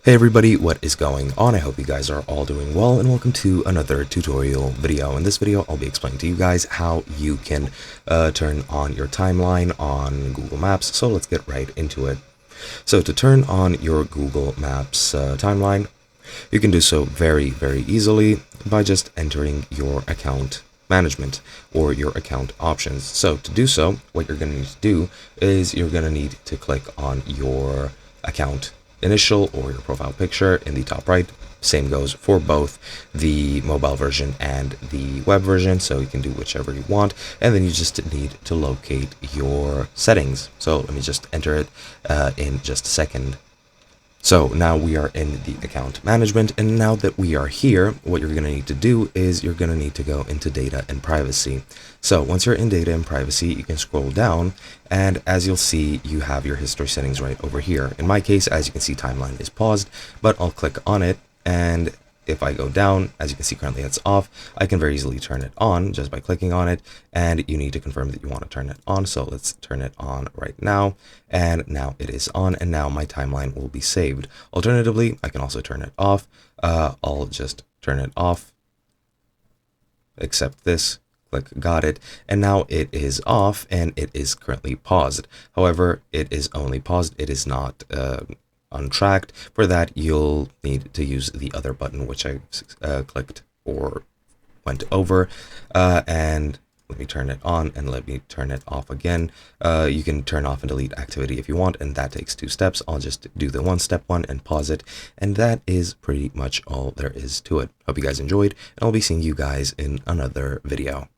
Hey everybody, what is going on? I hope you guys are all doing well, and welcome to another tutorial video. In this video, I'll be explaining to you guys how you can turn on your timeline on Google Maps. So let's get right into it. So to turn on your Google Maps timeline, you can do so very easily by just entering your account management or your account options. So to do so, what you're going to need to do is you're going to need to click on your account initial or your profile picture in the top right. Same goes for both the mobile version and the web version, so you can do whichever you want, and then you just need to locate your settings. So let me just enter it in just a second. So now we are in the account management, and now that we are here, what you're going to need to do is you're going to need to go into data and privacy. So once you're in data and privacy, you can scroll down, and as you'll see, you have your history settings right over here. In my case, as you can see, timeline is paused, but I'll click on it, and if I go down, as you can see currently it's off, I can very easily turn it on just by clicking on it, and you need to confirm that you want to turn it on. So let's turn it on right now, and now it is on, and now my timeline will be saved. Alternatively, I can also turn it off. I'll just turn it off, accept this, click got it, and now it is off and it is currently paused. However, it is only paused, it is not untracked. For that, you'll need to use the other button which I clicked or went over, and let me turn it on and let me turn it off again. You can turn off and delete activity if you want, and that takes 2 steps. I'll just do the one-step one and pause it, and that is pretty much all there is to it. Hope you guys enjoyed, and I'll be seeing you guys in another video.